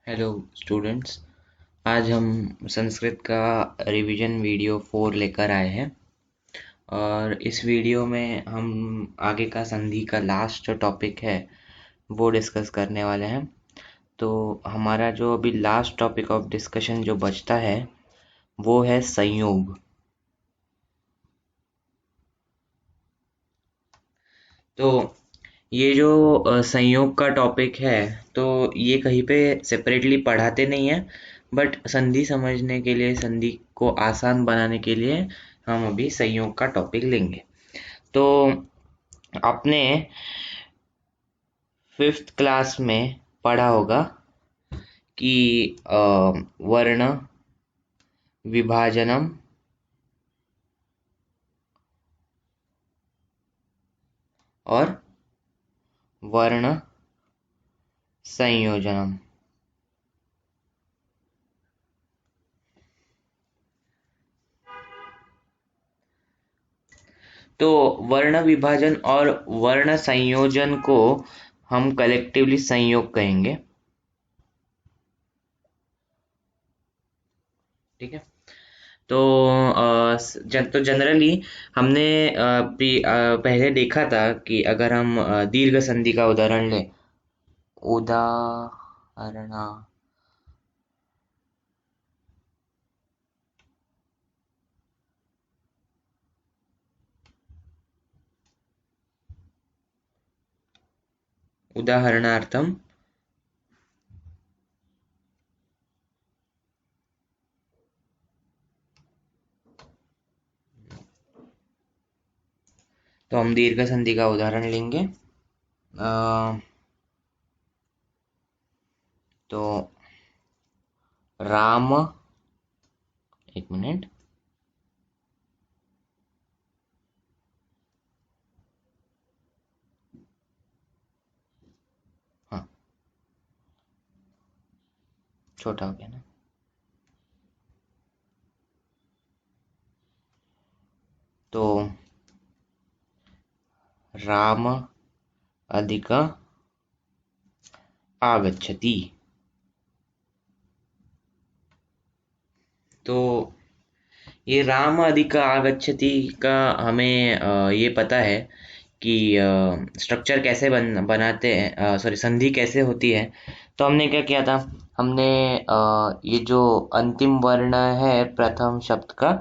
Hello students. आज हम संस्कृत का रिवीजन वीडियो 4 लेकर आए हैं और इस वीडियो में हम आगे का संधि का लास्ट जो टॉपिक है वो डिस्कस करने वाले हैं। तो हमारा जो अभी लास्ट टॉपिक ऑफ डिस्कशन जो बचता है वो है संयोग। तो ये जो संयोग का टॉपिक है तो ये कहीं पे सेपरेटली पढ़ाते नहीं है, बट संधि समझने के लिए, संधि को आसान बनाने के लिए हम अभी संयोग का टॉपिक लेंगे। तो आपने 5th क्लास में पढ़ा होगा कि वर्ण विभाजनम और वर्ण संयोजनम। तो वर्ण विभाजन और वर्ण संयोजन को हम कलेक्टिवली संयोग कहेंगे। ठीक है। तो तो जनरली हमने पहले देखा था कि अगर हम दीर्घ संधि का उदाहरण लें, उदाहरण उदाहरणार्थम तो हम दीर्घ संधि का उदाहरण लेंगे। तो राम, एक मिनट, हाँ छोटा हो गया ना। तो राम अधिक आगच्छति। तो ये राम अधिक आगच्छति का हमें ये पता है कि स्ट्रक्चर कैसे बनाते हैं, सॉरी संधि कैसे होती है। तो हमने क्या किया था, हमने ये जो अंतिम वर्ण है प्रथम शब्द का,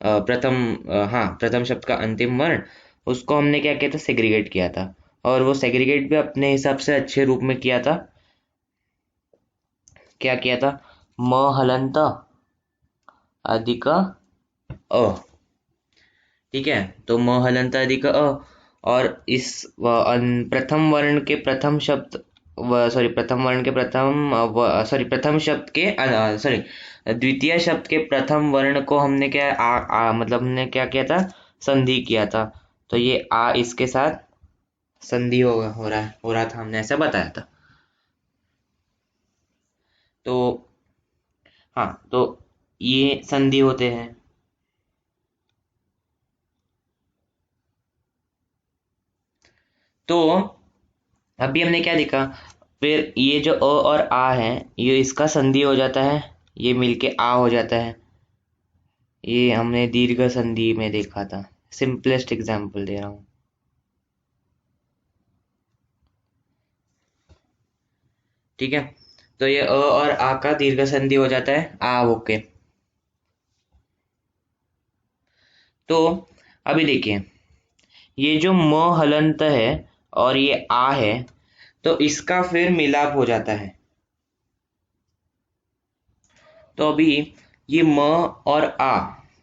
प्रथम शब्द का अंतिम वर्ण, उसको हमने क्या किया था, सेग्रीगेट किया था। और वो सेग्रीगेट भी अपने हिसाब से अच्छे रूप में किया था। क्या किया था, म हलंत अधिक अ। ठीक है। तो म हलंत अधिक अ, और इस प्रथम वर्ण के प्रथम शब्द, सॉरी प्रथम वर्ण के प्रथम सॉरी प्रथम शब्द के सॉरी द्वितीय शब्द के प्रथम वर्ण को हमने क्या मतलब हमने क्या किया था, संधि किया था। तो ये आ इसके साथ संधि हो रहा था, हमने ऐसा बताया था। तो हाँ, तो ये संधि होते हैं। तो अभी हमने क्या देखा, फिर ये जो अ और आ है ये इसका संधि हो जाता है, ये मिलके आ हो जाता है। ये हमने दीर्घ संधि में देखा था। सिंपलेस्ट एग्जांपल दे रहा हूँ। ठीक है। तो ये अ और आ का दीर्घ संधि हो जाता है, आ ओके। तो अभी देखिए, ये जो म हलंत है और ये आ है, तो इसका फिर मिलाप हो जाता है। तो अभी ये म और आ,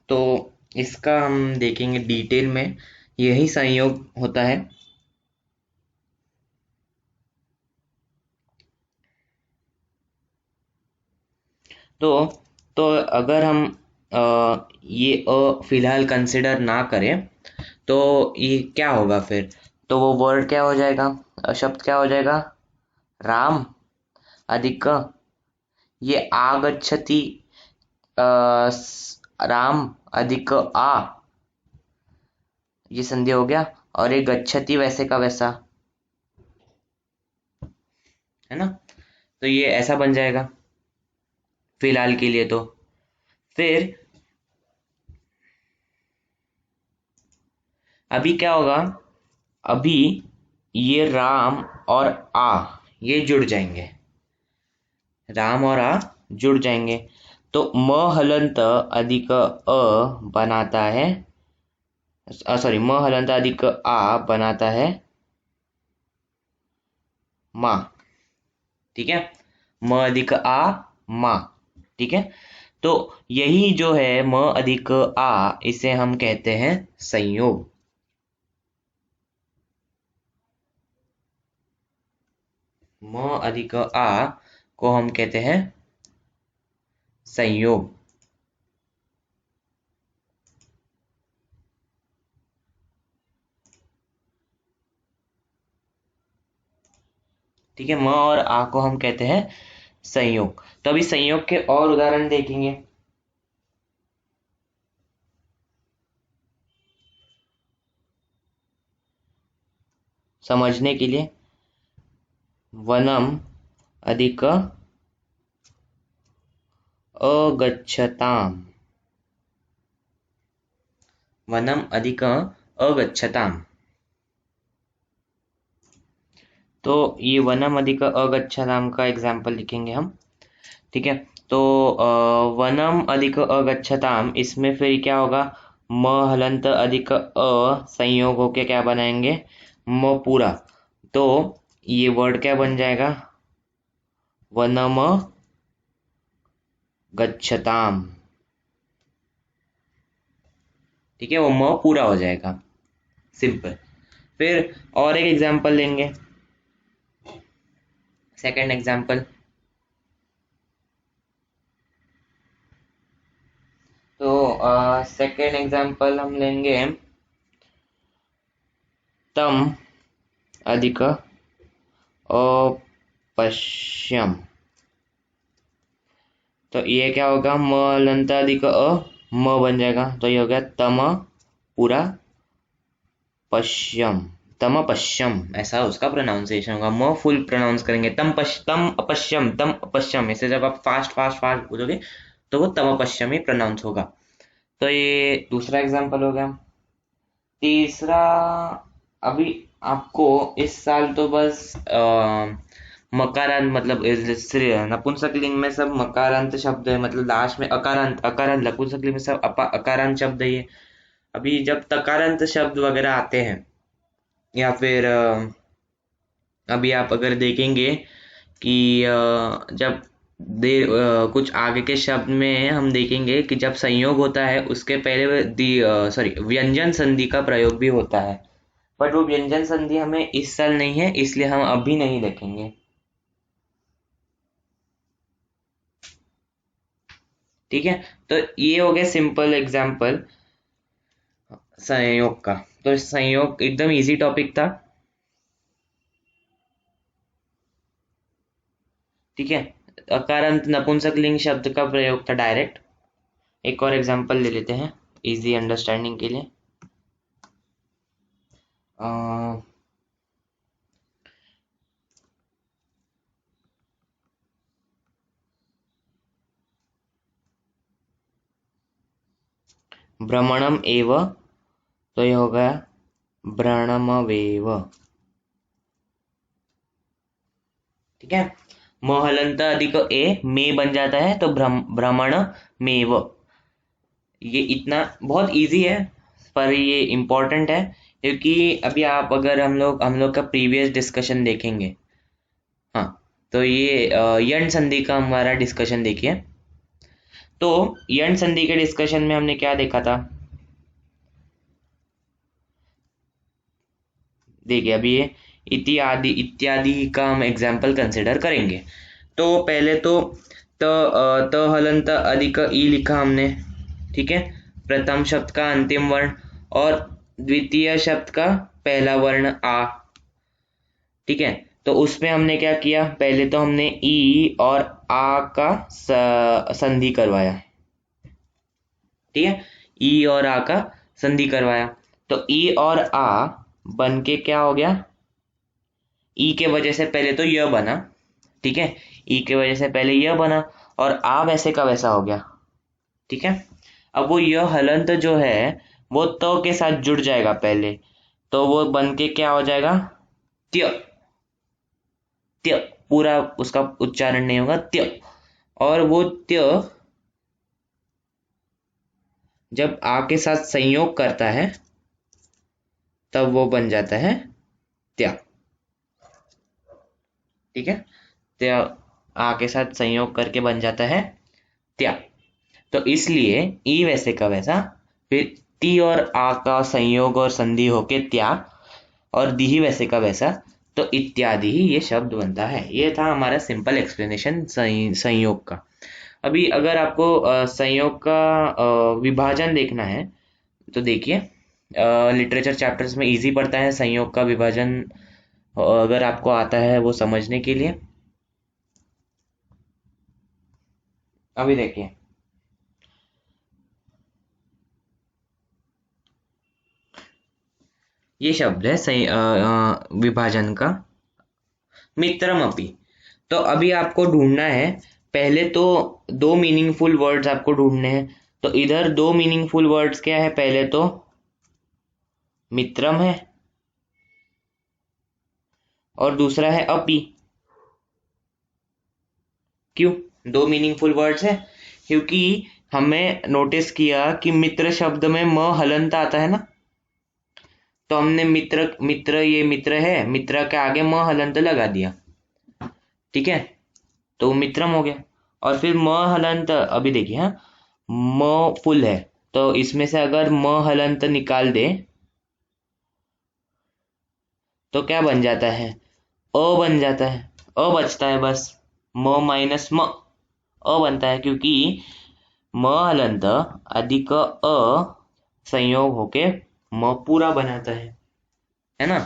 तो इसका हम देखेंगे डिटेल में, यही संयोग होता है। तो अगर हम ये फिलहाल कंसिडर ना करें तो ये क्या होगा फिर, तो वो वर्ड क्या हो जाएगा, शब्द क्या हो जाएगा, राम अधिक ये आगच्छति, राम अधिक आ, ये संधि हो गया। और ये गच्छति वैसे का वैसा, है ना। तो ये ऐसा बन जाएगा। फिलहाल के लिए तो। फिर अभी क्या होगा, अभी ये राम और आ ये जुड़ जाएंगे, राम और आ जुड़ जाएंगे, तो म हलंत अधिक अ बनाता है, सॉरी म हलंत अधिक आ बनाता है माँ। ठीक है, म अधिक आ माँ। ठीक है, तो यही जो है म अधिक आ, इसे हम कहते हैं संयोग। म अधिक आ को हम कहते हैं संयोग। ठीक है, म और आ को हम कहते हैं संयोग। तो अभी संयोग के और उदाहरण देखेंगे। समझने के लिए, वनम अधिक अगच्छताम, वनम अधिक अगच्छताम। तो ये वनम अधिक अगच्छताम का एग्जाम्पल लिखेंगे हम। ठीक है, तो वनम अधिक अगच्छताम, इसमें फिर क्या होगा, म हलंत अधिक अ संयोग होके क्या बनाएंगे, म पूरा। तो ये वर्ड क्या बन जाएगा, वनम गच्छताम। ठीक है, वो म पूरा हो जाएगा, सिंपल। फिर और एक एग्जांपल लेंगे, सेकंड एग्जांपल। तो सेकंड एग्जांपल हम लेंगे, तम अधिक अपश्यम। तो ये क्या होगा, म लंत अधिक म बन जाएगा, तो ये हो गया तम पूरा पश्यम, तम पश्यम, ऐसा उसका प्रोनाउंसिएशन होगा। म फुल प्रोनाउंस करेंगे, तम अपश्यम, तम अपश्यम। इसे जब आप फास्ट फास्ट फास्ट बोलोगे तो वो तम अपश्यम ही प्रोनाउंस होगा। तो ये दूसरा एग्जांपल हो गया। तीसरा, अभी आपको इस साल तो बस मकारांत, मतलब नपुंसकलिंग में सब मकारांत शब्द है, मतलब लास्ट में अकारांत, अकारांत नपुंसकलिंग में सब अकारांत शब्द है ये। अभी जब तकारांत शब्द वगैरह आते हैं, या फिर अभी आप अगर देखेंगे कि जब कुछ आगे के शब्द में हम देखेंगे कि जब संयोग होता है उसके पहले सॉरी व्यंजन संधि का प्रयोग भी होता है, बट वो व्यंजन संधि हमें इस साल नहीं है, इसलिए हम अभी नहीं देखेंगे। ठीक है, तो ये हो गया सिंपल एग्जाम्पल संयोग का। तो संयोग एकदम इजी टॉपिक था। ठीक है, अकारांत नपुंसकलिंग शब्द का प्रयोग था डायरेक्ट। एक और एग्जांपल ले लेते हैं इजी अंडरस्टैंडिंग के लिए। भ्रमणम एव, तो ये हो गया भ्रमणमेव। ठीक है, महलंत अधिक ए में बन जाता है, तो भ्रमण मेव। ये इतना बहुत इजी है, पर ये इम्पोर्टेंट है, क्योंकि अभी आप अगर हम लोग का प्रीवियस डिस्कशन देखेंगे, हाँ, तो ये यण संधि का हमारा डिस्कशन देखिए। तो यण संधि के डिस्कशन में हमने क्या देखा था, देखिए अभी ये इत्यादि इत्यादि का हम एग्जाम्पल कंसिडर करेंगे। तो पहले तो त हलंत अधिक ई लिखा हमने। ठीक है, प्रथम शब्द का अंतिम वर्ण और द्वितीय शब्द का पहला वर्ण आ। ठीक है, तो उसमें हमने क्या किया, पहले तो हमने ई और आ का संधि करवाया। ठीक है, ई और आ का संधि करवाया, तो ई और आ बन के क्या हो गया, ई के वजह से पहले तो यह बना। ठीक है, ई के वजह से पहले यह बना, और आ वैसे का वैसा हो गया। ठीक है, अब वो य हलंत जो है वो त के साथ जुड़ जाएगा पहले, तो वो बन के क्या हो जाएगा, त्य। त्य पूरा उसका उच्चारण नहीं होगा, त्य। और वो त्य जब आ के साथ संयोग करता है तब वो बन जाता है त्या। ठीक है, त्या आ के साथ संयोग करके बन जाता है त्या। तो इसलिए ई वैसे का वैसा, फिर ती और आ का संयोग और संधि होके त्या, और दी ही वैसे का वैसा, तो इत्यादि ही ये शब्द बनता है। ये था हमारा सिंपल एक्सप्लेनेशन संयोग का। अभी अगर आपको संयोग का विभाजन देखना है तो देखिए, लिटरेचर चैप्टर्स में इजी पड़ता है संयोग का विभाजन, अगर आपको आता है वो समझने के लिए। अभी देखिए, ये शब्द है विभाजन का, मित्रमपि। तो अभी आपको ढूंढना है, पहले तो दो मीनिंगफुल वर्ड्स आपको ढूंढने हैं। तो इधर दो मीनिंगफुल वर्ड्स क्या है, पहले तो मित्रम है और दूसरा है अपि। क्यों दो मीनिंगफुल वर्ड्स है? क्योंकि हमें नोटिस किया कि मित्र शब्द में म हलंत आता है ना, तो हमने मित्र मित्र ये मित्र है, मित्र के आगे म हलंत लगा दिया। ठीक है, तो मित्रम हो गया। और फिर म हलंत, अभी देखिए, हाँ, म फुल है, तो इसमें से अगर म हलंत निकाल दे तो क्या बन जाता है, अ बन जाता है, अ बचता है बस, म माइनस म, अ बनता है, क्योंकि म हलंत अधिक अ संयोग होके म पूरा बनाता है ना।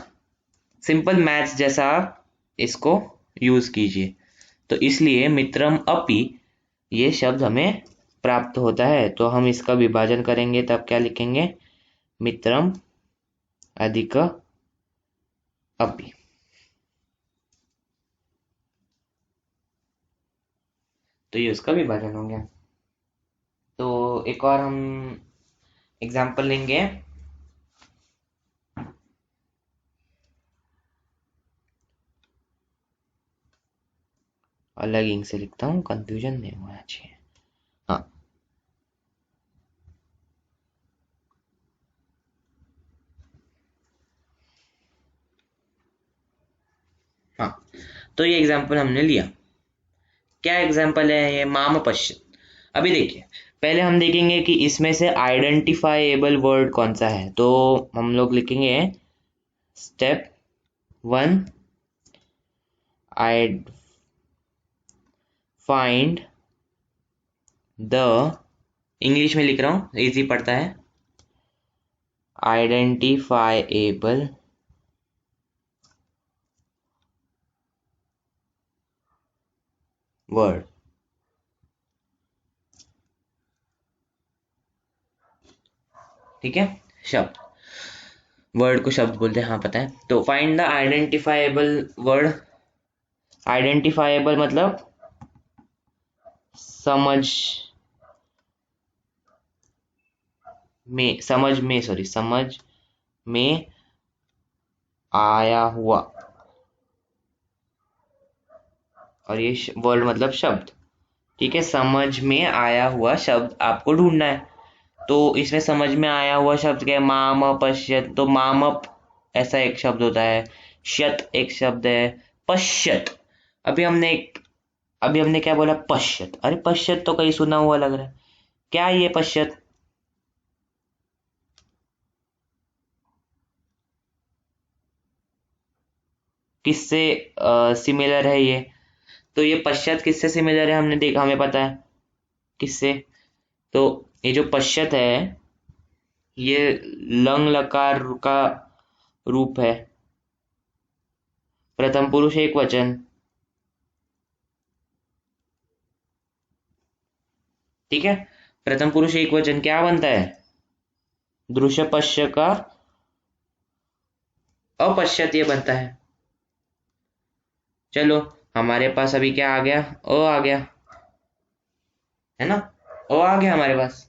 सिंपल मैथ्स जैसा आप इसको यूज कीजिए। तो इसलिए मित्रम अपि ये शब्द हमें प्राप्त होता है। तो हम इसका विभाजन करेंगे तब क्या लिखेंगे, मित्रम अधिक अपि। तो ये उसका विभाजन हो गया। तो एक और हम एग्जाम्पल लेंगे। अलग इंक से लिखता हूँ, कंफ्यूजन नहीं होना चाहिए। हाँ, हाँ, तो ये एग्जाम्पल हमने लिया। क्या एग्जाम्पल है ये, माम पश्चित। अभी देखिए, पहले हम देखेंगे कि इसमें से आइडेंटिफाइएबल वर्ड कौन सा है। तो हम लोग लिखेंगे step 1, I find the, English में लिख रहा हूं इजी पड़ता है, आइडेंटिफाइएबल वर्ड। ठीक है, शब्द, वर्ड को शब्द बोलते हैं, हाँ पता है। तो फाइंड द आइडेंटिफाइएबल वर्ड। आइडेंटिफाइएबल मतलब समझ समझ में आया हुआ, और ये वर्ड मतलब शब्द। ठीक है, समझ में आया हुआ शब्द आपको ढूंढना है। तो इसमें समझ में आया हुआ शब्द क्या है, माम पश्यत। तो मामप ऐसा एक शब्द होता है, शत एक शब्द है, पश्यत। अभी हमने क्या बोला, पश्यत। अरे पश्यत तो कहीं सुना हुआ लग रहा है, क्या ये पश्यत? किससे सिमिलर है ये? तो ये पश्चात किससे सिमिलर है, हमने देखा, हमें पता है किससे। तो ये जो पश्चात है ये लंग लकार का रूप है, प्रथम पुरुष एक वचन। ठीक है, प्रथम पुरुष एक वचन क्या बनता है, दृश्य पश्य का अपश्यत ये बनता है। चलो, हमारे पास अभी क्या आ गया, अ आ गया। है ना। अ आ गया हमारे पास,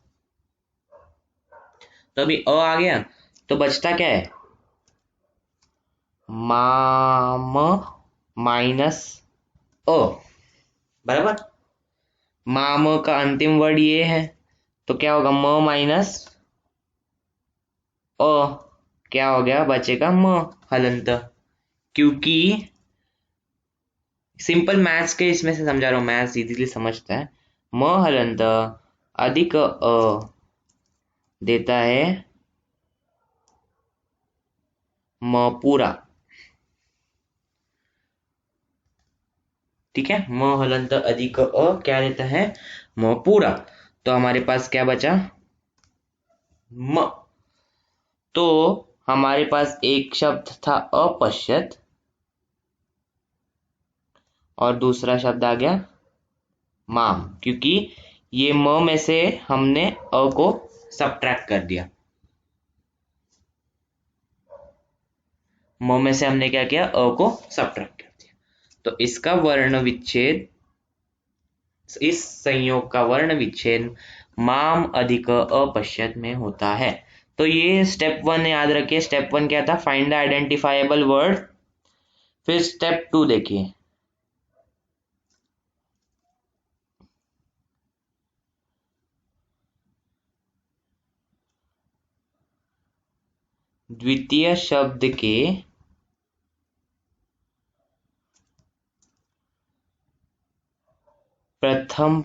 तो अभी अ आ गया तो बचता क्या है, माम माइनस अ, बराबर। माम का अंतिम वर्ड ये है, तो क्या होगा, म माइनस अ, क्या हो गया, बचेगा म हलंत। क्योंकि सिंपल मैथ्स के इसमें से समझा रहा हूँ, मैथ्स इजीली समझता है। म हलंत अधिक अ देता है म पूरा, ठीक है। म हलंत अधिक अ क्या देता है, म पूरा। तो हमारे पास क्या बचा, म। तो हमारे पास एक शब्द था अपश्यत, और दूसरा शब्द आ गया माम, क्योंकि ये म में से हमने अ को सब्ट्रैक्ट कर दिया। म में से हमने क्या किया, अ को सब्ट्रैक्ट कर दिया। तो इसका वर्ण विच्छेद, इस संयोग का वर्ण विच्छेद माम अधिक अपश्यत में होता है। तो ये स्टेप 1 याद रखिए। स्टेप 1 क्या था, फाइंड द आइडेंटिफाइबल वर्ड। फिर स्टेप 2 देखिए, द्वितीय शब्द के प्रथम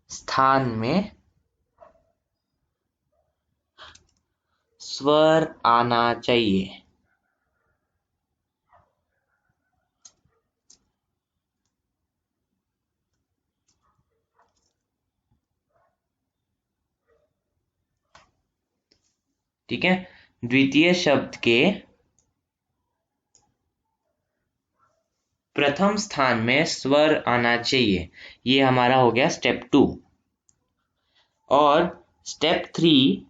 स्थान में स्वर आना चाहिए। ठीक है, द्वितीय शब्द के प्रथम स्थान में स्वर आना चाहिए, ये हमारा हो गया स्टेप 2। और स्टेप 3,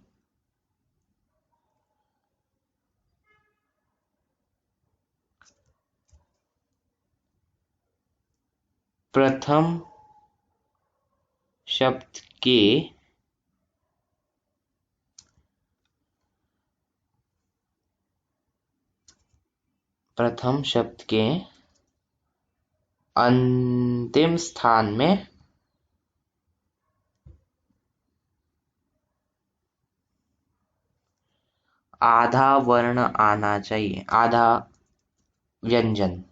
प्रथम शब्द के अंतिम स्थान में आधा वर्ण आना चाहिए, आधा व्यंजन।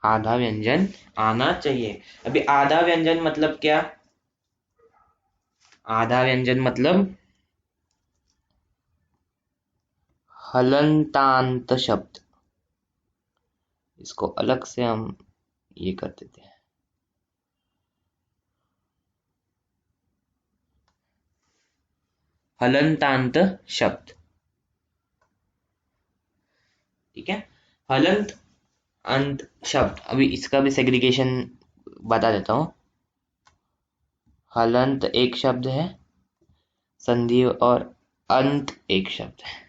आधा व्यंजन आना चाहिए। अभी आधा व्यंजन मतलब क्या, आधा व्यंजन मतलब हलंतांत शब्द। इसको अलग से हम ये कर देते हैं, हलंतांत शब्द, ठीक है। हलंत अंत शब्द, अभी इसका भी सेग्रीगेशन बता देता हूं। हलंत एक शब्द है, संधि और अंत एक शब्द है।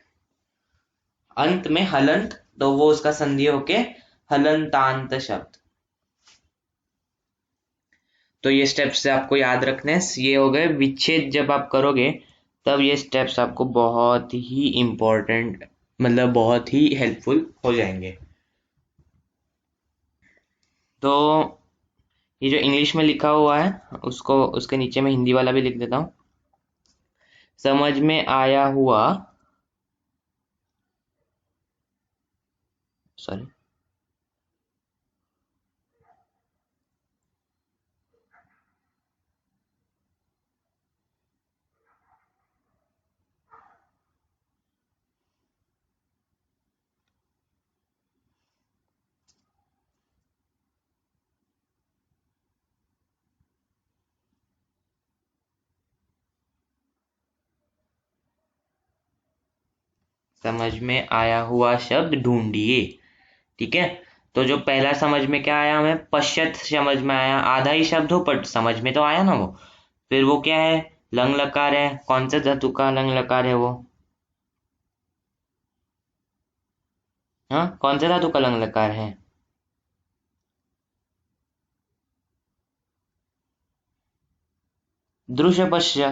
अंत में हलंत, तो वो उसका संधि होके हलंतांत शब्द। तो ये स्टेप्स आपको याद रखने हैं। ये हो गए विच्छेद, जब आप करोगे तब ये स्टेप्स आपको बहुत ही इंपॉर्टेंट, मतलब बहुत ही हेल्पफुल हो जाएंगे। तो ये जो इंग्लिश में लिखा हुआ है उसको, उसके नीचे में हिंदी वाला भी लिख देता हूं। समझ में आया हुआ, सॉरी, समझ में आया हुआ शब्द ढूंढिए, ठीक है। तो जो पहला समझ में क्या आया, हमें पश्चात समझ में आया, आधा ही शब्द हो पर समझ में तो आया ना वो। फिर वो क्या है, लंग लकार है, कौन से धातु का लंग लकार है वो? हाँ, कौन से धातु का लंग लकार है? दृश्य पश्य।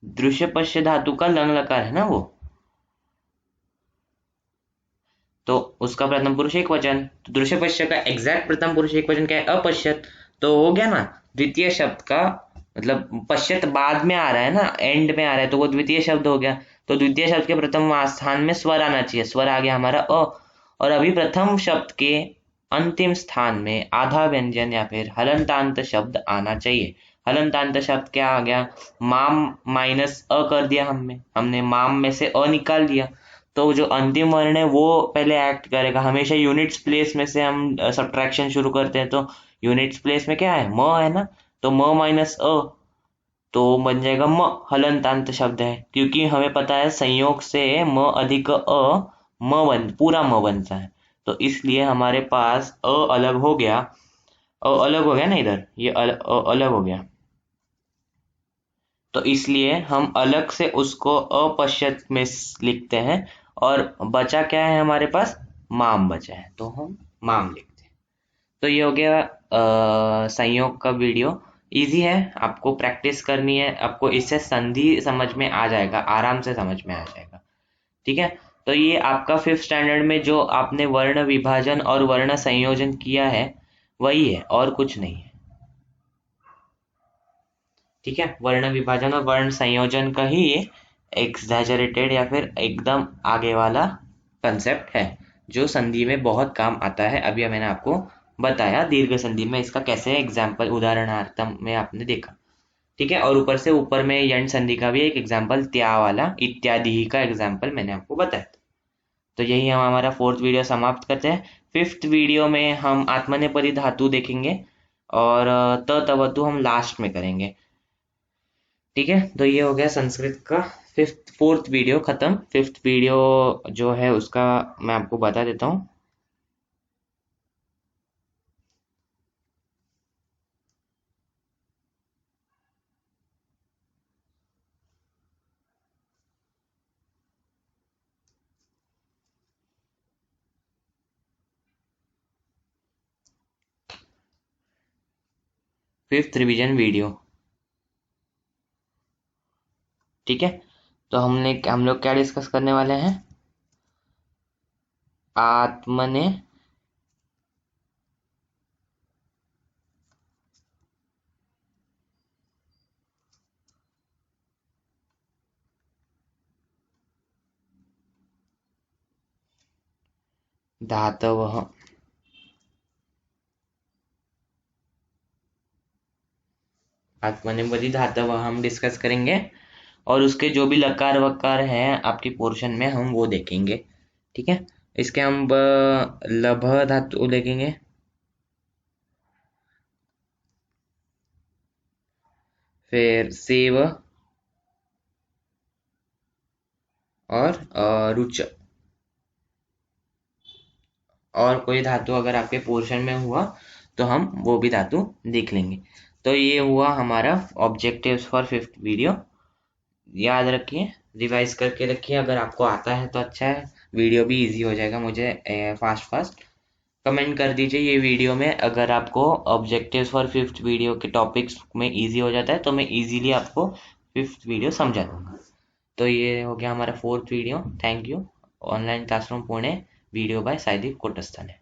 दृश्य पश्य धातु का लंग लकार है ना वो। तो उसका प्रथम पुरुष एक वचन, तो दृश्य पश्य का एग्जैक्ट प्रथम पुरुष एक वचन क्या है? अपश्यत। तो हो गया ना द्वितीय शब्द का, मतलब पश्यत बाद में आ रहा है ना, एंड में आ रहा है, तो वो द्वितीय शब्द हो गया। तो द्वितीय शब्द के प्रथम स्थान में स्वर आना चाहिए, स्वर आ गया हमारा अ। और अभी प्रथम शब्द के अंतिम स्थान में आधा व्यंजन या फिर हलंतांत शब्द आना चाहिए। हलंतांत शब्द क्या आ गया? माम माइनस अ कर दिया हमने माम में से अ निकाल दिया। तो जो अंतिम वर्ण है वो पहले एक्ट करेगा। हमेशा यूनिट्स प्लेस में से हम सब्ट्रैक्शन शुरू करते हैं, तो यूनिट्स प्लेस में क्या है? म है ना, तो म माइनस अ, तो बन जाएगा म। हलंतांत शब्द है, क्योंकि हमें पता है संयोग से म अधिक अ पूरा म बनता है। तो इसलिए हमारे पास अ अलग हो गया, अ अलग हो गया ना, इधर ये अलग हो गया। तो इसलिए हम अलग से उसको अपश्यत में लिखते हैं, और बचा क्या है हमारे पास? माम बचा है, तो हम माम लिखते हैं। तो ये हो गया संयोग का वीडियो। इजी है, आपको प्रैक्टिस करनी है, आपको इससे संधि समझ में आ जाएगा, आराम से समझ में आ जाएगा। ठीक है, तो ये आपका 5th स्टैंडर्ड में जो आपने वर्ण विभाजन और वर्ण संयोजन किया है वही है, और कुछ नहीं है। ठीक है, वर्ण विभाजन और वर्ण संयोजन का ही ये एक्सैजरेटेड या फिर एकदम आगे वाला कंसेप्ट है, जो संधि में बहुत काम आता है। अभी मैंने आपको बताया दीर्घ संधि में इसका कैसे एग्जाम्पल उदाहरणार्थम में आपने देखा। ठीक है, और ऊपर से ऊपर में यंड संधि का भी एक एग्जाम्पल त्या वाला इत्यादि ही का एग्जाम्पल मैंने आपको बताया। तो यही हम हमारा 4th वीडियो समाप्त करते हैं। 5th वीडियो में हम आत्मनेपदी धातु देखेंगे, और तवतु हम लास्ट में करेंगे। ठीक है, तो ये हो गया संस्कृत का 4th वीडियो खत्म। 5th वीडियो जो है उसका मैं आपको बता देता हूँ। Fifth revision video. ठीक है, तो हम लोग क्या डिस्कस करने वाले हैं? आत्मने धातवः। आत्मनेपदी धातवः हम डिस्कस करेंगे, और उसके जो भी लकार वकार हैं आपकी पोर्शन में हम वो देखेंगे। ठीक है, इसके हम लभ धातु देखेंगे, फिर सेव और रुच, और कोई धातु अगर आपके पोर्शन में हुआ तो हम वो भी धातु देख लेंगे। तो ये हुआ हमारा ऑब्जेक्टिव्स फॉर 5th वीडियो। याद रखिए, रिवाइज करके रखिए, अगर आपको आता है तो अच्छा है, वीडियो भी इजी हो जाएगा मुझे फास्ट कमेंट कर दीजिए ये वीडियो में। अगर आपको ऑब्जेक्टिव्स फॉर 5th वीडियो के टॉपिक्स में इजी हो जाता है तो मैं इजीली आपको 5th वीडियो समझा दूंगा। तो ये हो गया हमारा 4th video. Thank you. Online classroom Pune, video by Saideep Kotsthane.